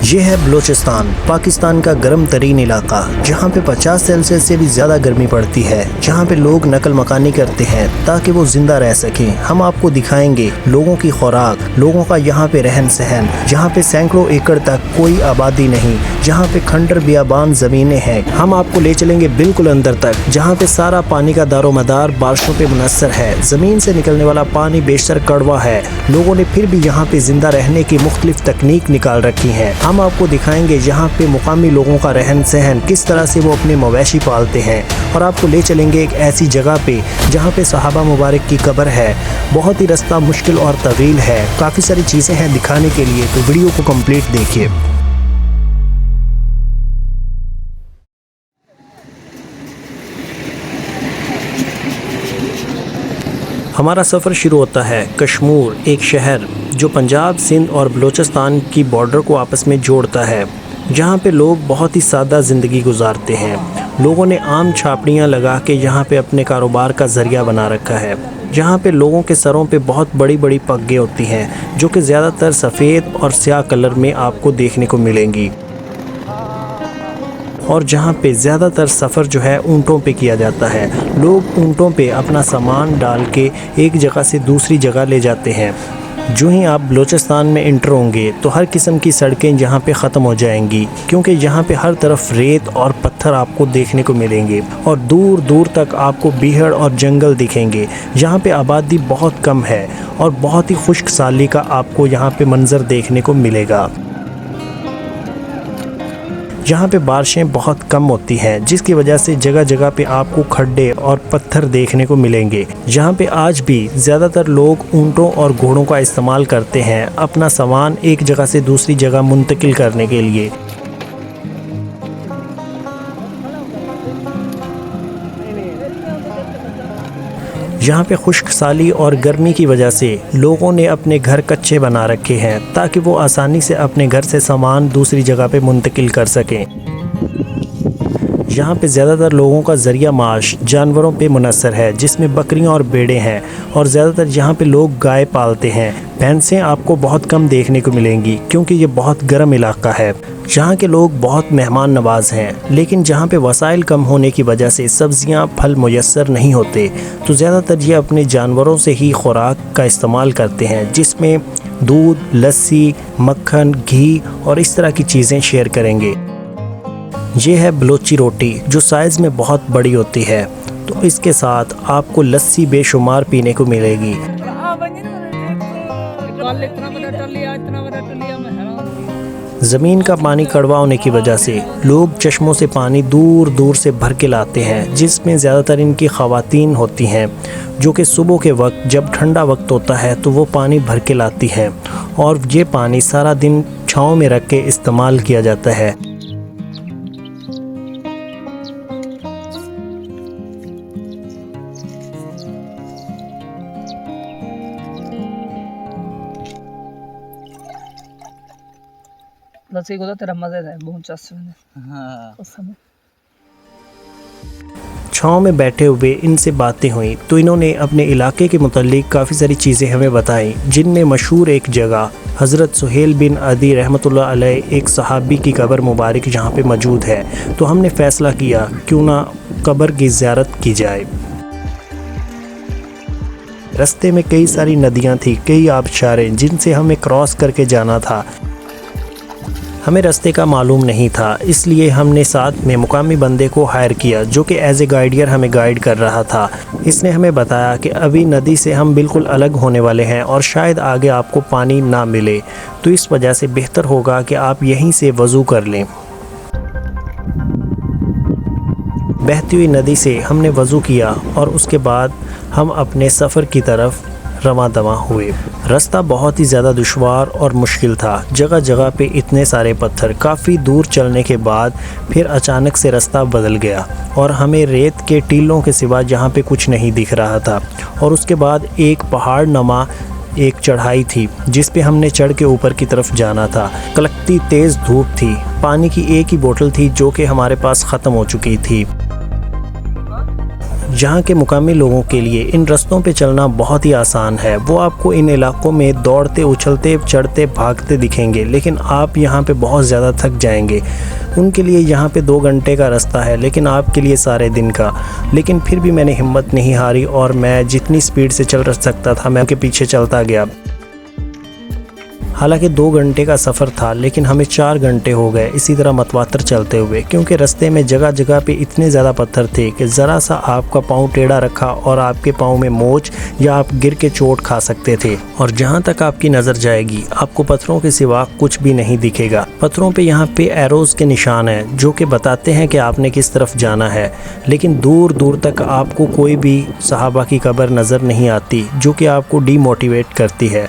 ये है बलूचिस्तान, पाकिस्तान का गर्म तरीन इलाका, जहाँ पे 50 सेल्सियस से भी ज़्यादा गर्मी पड़ती है, जहाँ पे लोग नकल मकानी करते हैं ताकि वो जिंदा रह सकें। हम आपको दिखाएंगे लोगों की खुराक, लोगों का यहाँ पे रहन सहन, जहाँ पे सैकड़ों एकड़ तक कोई आबादी नहीं, जहाँ पे खंडर बियाबान ज़मीनें हैं। हम आपको ले चलेंगे बिल्कुल अंदर तक, जहाँ पे सारा पानी का दारोमदार बारिशों पे मुनस्सर है। ज़मीन से निकलने वाला पानी बेशतर कड़वा है। लोगों ने फिर भी यहाँ पे जिंदा रहने की मुख्तलिफ तकनीक निकाल रखी हैं। हम आपको दिखाएंगे यहाँ पे मुकामी लोगों का रहन सहन, किस तरह से वो अपने मवेशी पालते हैं, और आपको ले चलेंगे एक ऐसी जगह पे जहाँ पे सहाबा मुबारक की कब्र है। बहुत ही रास्ता मुश्किल और तवील है, काफ़ी सारी चीज़ें हैं दिखाने के लिए, तो वीडियो को कंप्लीट देखिए। हमारा सफ़र शुरू होता है कश्मीर, एक शहर जो पंजाब, सिंध और बलूचिस्तान की बॉर्डर को आपस में जोड़ता है, जहाँ पे लोग बहुत ही सादा ज़िंदगी गुजारते हैं। लोगों ने आम छापड़ियाँ लगा के यहाँ पे अपने कारोबार का ज़रिया बना रखा है। यहाँ पे लोगों के सरों पे बहुत बड़ी बड़ी पग्गे होती हैं, जो कि ज़्यादातर सफ़ेद और स्याह कलर में आपको देखने को मिलेंगी, और जहाँ पे ज़्यादातर सफ़र जो है ऊँटों पे किया जाता है। लोग ऊँटों पे अपना सामान डाल के एक जगह से दूसरी जगह ले जाते हैं। जो ही आप बलूचिस्तान में इंटर होंगे तो हर किस्म की सड़कें यहाँ पे ख़त्म हो जाएंगी, क्योंकि यहाँ पे हर तरफ रेत और पत्थर आपको देखने को मिलेंगे, और दूर दूर तक आपको बीहड़ और जंगल दिखेंगे। यहाँ पे आबादी बहुत कम है और बहुत ही खुश्क साली का आपको यहाँ पे मंज़र देखने को मिलेगा। यहाँ पे बारिशें बहुत कम होती हैं, जिसकी वजह से जगह जगह पे आपको खड्डे और पत्थर देखने को मिलेंगे। यहाँ पे आज भी ज़्यादातर लोग ऊँटों और घोड़ों का इस्तेमाल करते हैं अपना सामान एक जगह से दूसरी जगह मुंतकिल करने के लिए। यहाँ पे खुश्क साली और गर्मी की वजह से लोगों ने अपने घर कच्चे बना रखे हैं ताकि वो आसानी से अपने घर से सामान दूसरी जगह पे मुंतकिल कर सकें। यहाँ पे ज़्यादातर लोगों का ज़रिया माश जानवरों पे मुनस्सर है, जिसमें बकरियाँ और भेड़ें हैं, और ज़्यादातर यहाँ पे लोग गाय पालते हैं। भैंसें आपको बहुत कम देखने को मिलेंगी, क्योंकि ये बहुत गर्म इलाका है। यहाँ के लोग बहुत मेहमान नवाज हैं, लेकिन जहाँ पे वसाइल कम होने की वजह से सब्जियाँ फल मुयस्सर नहीं होते, तो ज़्यादातर ये अपने जानवरों से ही खुराक का इस्तेमाल करते हैं, जिसमें दूध, लस्सी, मक्खन, घी और इस तरह की चीज़ें शेयर करेंगे। ये है बलोची रोटी, जो साइज़ में बहुत बड़ी होती है, तो इसके साथ आपको लस्सी बेशुमार पीने को मिलेगी। ज़मीन का पानी कड़वा होने की वजह से लोग चश्मों से पानी दूर दूर से भर के लाते हैं, जिसमें ज़्यादातर इनकी ख़वातीन होती हैं, जो कि सुबह के वक्त जब ठंडा वक्त होता है तो वो पानी भर के लाती हैं, और ये पानी सारा दिन छाँव में रख के इस्तेमाल किया जाता है। लस्सी को तो तेरा मज़े है बहुत चस्प है। हाँ। छाँव में बैठे हुए इनसे बातें हुई तो इन्होंने अपने इलाके के मुतालिक काफ़ी सारी चीज़ें हमें बताई, जिनमें मशहूर एक जगह हज़रत सुहेल बिन अदी रहमतुल्लाह अलैह एक सहाबी की कब्र मुबारक यहाँ पे मौजूद है। तो हमने फ़ैसला किया क्यों ना कब्र की ज़ियारत की जाए। रास्ते में कई सारी नदियाँ थी, कई आबशारें, जिनसे हमें क्रॉस करके जाना था। हमें रास्ते का मालूम नहीं था, इसलिए हमने साथ में मुकामी बंदे को हायर किया, जो कि एज ए गाइडियर हमें गाइड कर रहा था। इसने हमें बताया कि अभी नदी से हम बिल्कुल अलग होने वाले हैं और शायद आगे आपको पानी ना मिले, तो इस वजह से बेहतर होगा कि आप यहीं से वज़ू कर लें। बहती हुई नदी से हमने वज़ू किया और उसके बाद हम अपने सफ़र की तरफ रवां दवां हुए। रास्ता बहुत ही ज़्यादा दुश्वार और मुश्किल था, जगह जगह पे इतने सारे पत्थर। काफ़ी दूर चलने के बाद फिर अचानक से रास्ता बदल गया और हमें रेत के टीलों के सिवा जहाँ पे कुछ नहीं दिख रहा था, और उसके बाद एक पहाड़ नमा एक चढ़ाई थी, जिस पे हमने चढ़ के ऊपर की तरफ जाना था। कड़कती तेज़ धूप थी, पानी की एक ही बोतल थी जो कि हमारे पास ख़त्म हो चुकी थी। जहाँ के मुकामी लोगों के लिए इन रास्तों पे चलना बहुत ही आसान है। वो आपको इन इलाकों में दौड़ते, उछलते, चढ़ते, भागते दिखेंगे, लेकिन आप यहाँ पे बहुत ज़्यादा थक जाएंगे। उनके लिए यहाँ पे 2 घंटे का रास्ता है, लेकिन आपके लिए सारे दिन का। लेकिन फिर भी मैंने हिम्मत नहीं हारी और मैं जितनी स्पीड से चल सकता था मैं उनके पीछे चलता गया। हालांकि 2 घंटे का सफ़र था, लेकिन हमें 4 घंटे हो गए इसी तरह मतवातर चलते हुए, क्योंकि रास्ते में जगह जगह पे इतने ज़्यादा पत्थर थे कि ज़रा सा आपका पाँव टेढ़ा रखा और आपके पाँव में मोच या आप गिर के चोट खा सकते थे। और जहाँ तक आपकी नज़र जाएगी आपको पत्थरों के सिवा कुछ भी नहीं दिखेगा। पत्थरों पे यहाँ पे एरोज़ के निशान हैं जो कि बताते हैं कि आपने किस तरफ जाना है, लेकिन दूर दूर तक आपको कोई भी सहाबा की कब्र नज़र नहीं आती, जो कि आपको डीमोटिवेट करती है।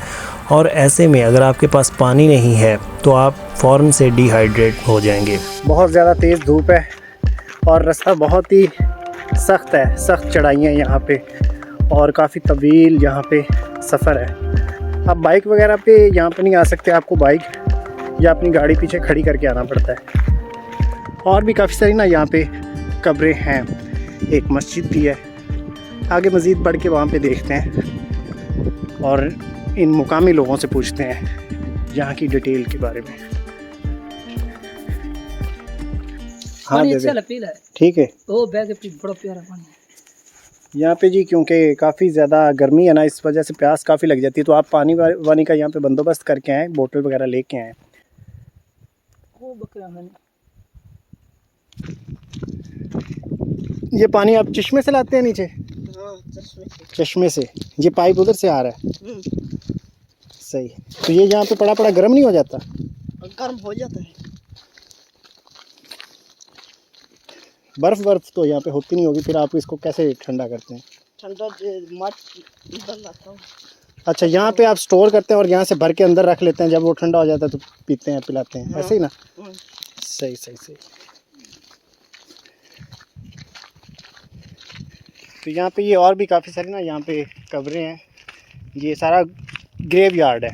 और ऐसे में अगर आपके पास पानी नहीं है तो आप फ़ौरन से डिहाइड्रेट हो जाएंगे। बहुत ज़्यादा तेज़ धूप है और रास्ता बहुत ही सख्त है, सख्त चढ़ाइयाँ यहाँ पे और काफ़ी तवील यहाँ पे सफ़र है। आप बाइक वगैरह पे यहाँ पे नहीं आ सकते, आपको बाइक या अपनी गाड़ी पीछे खड़ी करके आना पड़ता है। और भी काफ़ी सारी ना यहाँ पे कब्रें हैं, एक मस्जिद भी है। आगे मज़ीद बढ़ के वहाँ पे देखते हैं और इन मुकामी लोगों से पूछते हैं यहाँ की डिटेल के बारे में। हाँ पानी दे अच्छा दे, पीला है। ठीक है। ओ बैग पी, बड़ा प्यारा पानी है। यहाँ पे जी क्योंकि काफ़ी ज़्यादा गर्मी है ना, इस वजह से प्यास काफ़ी लग जाती है, तो आप पानी वानी का यहाँ पे बंदोबस्त करके आएँ, बोतल वगैरह लेके आएँ। वो बकरा मैंने ये पानी आप चश्मे से लाते हैं नीचे? चश्मे से। ये पाइप उधर से आ रहा है? सही। तो ये यहाँ पे पड़ा गर्म नहीं हो जाता? गर्म हो जाता है। बर्फ़ तो यहाँ पे होती नहीं होगी, फिर आप इसको कैसे ठंडा करते हैं? ठंडा इधर लाता हूँ। अच्छा, यहाँ पे आप स्टोर करते हैं और यहाँ से भर के अंदर रख लेते हैं, जब वो ठंडा हो जाता है तो पीते हैं, पिलाते हैं, ऐसे ही ना? सही सही सही। तो यहाँ पे ये और भी काफ़ी सारी ना यहाँ पे कब्रें हैं। ये सारा ग्रेव यार्ड है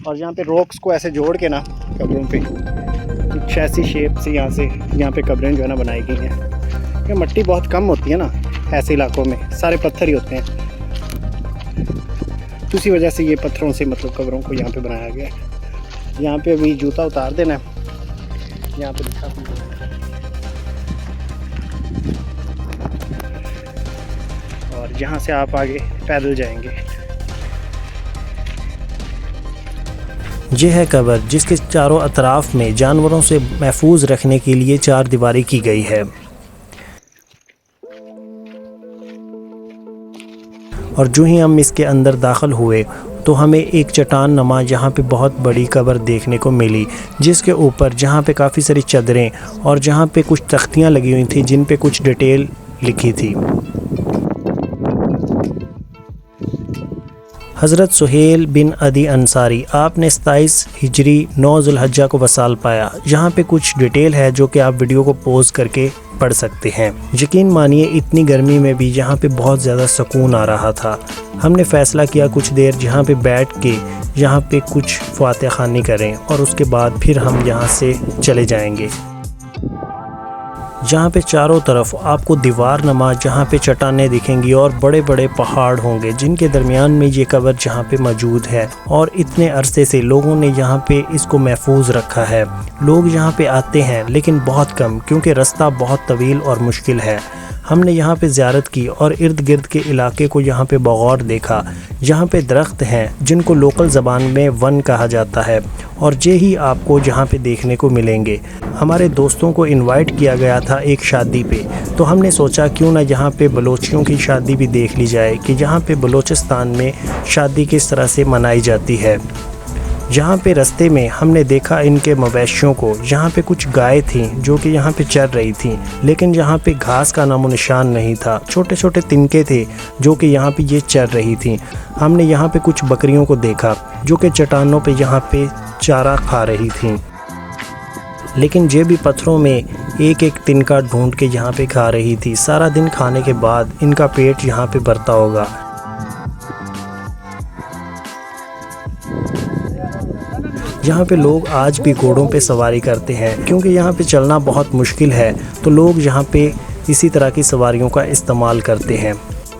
और यहाँ पे रॉक्स को ऐसे जोड़ के ना कब्रों पे कुछ ऐसी शेप से यहाँ पे कब्रें जो है ना बनाई गई हैं। ये मिट्टी बहुत कम होती है ना ऐसे इलाकों में, सारे पत्थर ही होते हैं, तो इसी वजह से ये पत्थरों से मतलब कब्रों को यहाँ पे बनाया गया है। यहाँ पे अभी जूता उतार देना है, यहाँ पे दिखा और यहाँ से आप आगे पैदल जाएंगे। यह है कब्र जिसके चारों अतराफ में जानवरों से महफूज रखने के लिए 4 दीवारी की गई है। और जो ही हम इसके अंदर दाखिल हुए तो हमें एक चट्टान नमा यहाँ पे बहुत बड़ी कब्र देखने को मिली, जिसके ऊपर जहाँ पे काफ़ी सारी चादरें और जहाँ पे कुछ तख्तियाँ लगी हुई थी जिन पे कुछ डिटेल लिखी थी। हज़रत सुहेल बिन अदी अंसारी आपने 27 हिजरी 9 ज़ुल्हज्जा को वसाल पाया। यहाँ पे कुछ डिटेल है जो कि आप वीडियो को पॉज करके पढ़ सकते हैं। यकीन मानिए इतनी गर्मी में भी यहाँ पे बहुत ज़्यादा सुकून आ रहा था। हमने फ़ैसला किया कुछ देर यहाँ पे बैठ के यहाँ पे कुछ फ़ातिहा ख़वानी करें और उसके बाद फिर हम यहाँ से चले जाएंगे। जहाँ पे चारों तरफ आपको दीवार नमा जहाँ पे चट्टानें दिखेंगी और बड़े बड़े पहाड़ होंगे जिनके दरमियान में ये कब्र जहाँ पे मौजूद है। और इतने अरसे से लोगों ने यहाँ पे इसको महफूज रखा है। लोग यहाँ पे आते हैं लेकिन बहुत कम, क्योंकि रास्ता बहुत तवील और मुश्किल है। हमने यहाँ पे ज़ियारत की और इर्द गिर्द के इलाके को यहाँ पे बगौर देखा। यहाँ पे दरख्त हैं जिनको लोकल ज़बान में वन कहा जाता है और ये ही आपको जहाँ पे देखने को मिलेंगे। हमारे दोस्तों को इनवाइट किया गया था एक शादी पे, तो हमने सोचा क्यों ना यहाँ पे बलोचियों की शादी भी देख ली जाए कि यहाँ पे बलोचिस्तान में शादी किस तरह से मनाई जाती है। यहाँ पे रास्ते में हमने देखा इनके मवेशियों को। यहाँ पे कुछ गाय थीं जो कि यहाँ पे चर रही थीं, लेकिन यहाँ पे घास का नामो निशान नहीं था। छोटे छोटे तिनके थे जो कि यहाँ पे ये चर रही थीं। हमने यहाँ पे कुछ बकरियों को देखा जो कि चट्टानों पे यहाँ पे चारा खा रही थीं, लेकिन ये भी पत्थरों में एक एक तिनका ढूंढ के यहाँ पे खा रही थी। सारा दिन खाने के बाद इनका पेट यहाँ पे भरता होगा। यहाँ पे लोग आज भी घोड़ों पे सवारी करते हैं, क्योंकि यहाँ पे चलना बहुत मुश्किल है, तो लोग यहाँ पे इसी तरह की सवारियों का इस्तेमाल करते हैं।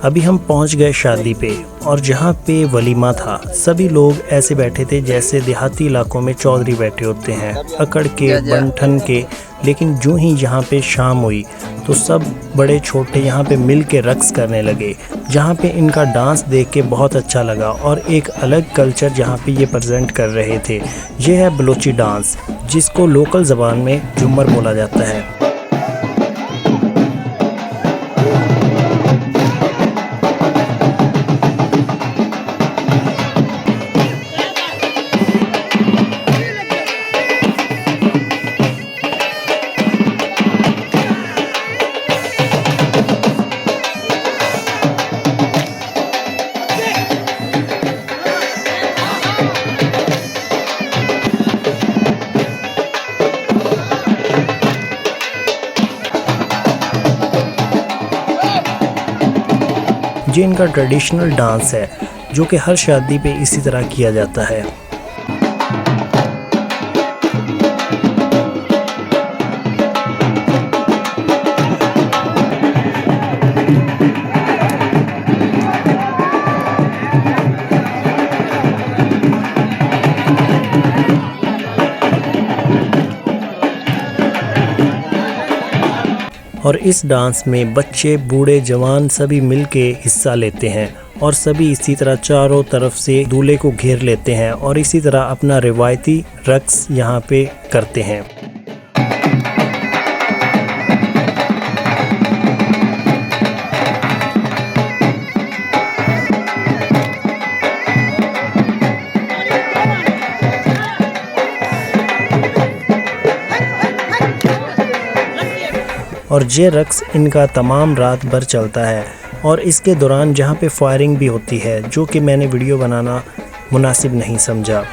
अभी हम पहुंच गए शादी पे, और जहां पे वलीमा था सभी लोग ऐसे बैठे थे जैसे देहाती इलाकों में चौधरी बैठे होते हैं, अकड़ के, बन ठन के। लेकिन जो ही यहाँ पे शाम हुई तो सब बड़े छोटे यहाँ पे मिल के रक्स करने लगे। जहाँ पे इनका डांस देख के बहुत अच्छा लगा और एक अलग कल्चर जहाँ पे ये प्रेजेंट कर रहे थे। ये है बलोची डांस, जिसको लोकल ज़बान में झूमर बोला जाता है। ये इनका ट्रेडिशनल डांस है जो कि हर शादी पे इसी तरह किया जाता है। और इस डांस में बच्चे, बूढ़े, जवान सभी मिलके हिस्सा लेते हैं और सभी इसी तरह चारों तरफ से दूल्हे को घेर लेते हैं और इसी तरह अपना रिवायती रक्स यहाँ पे करते हैं। और ये रक्स इनका तमाम रात भर चलता है और इसके दौरान जहाँ पे फायरिंग भी होती है, जो कि मैंने वीडियो बनाना मुनासिब नहीं समझा।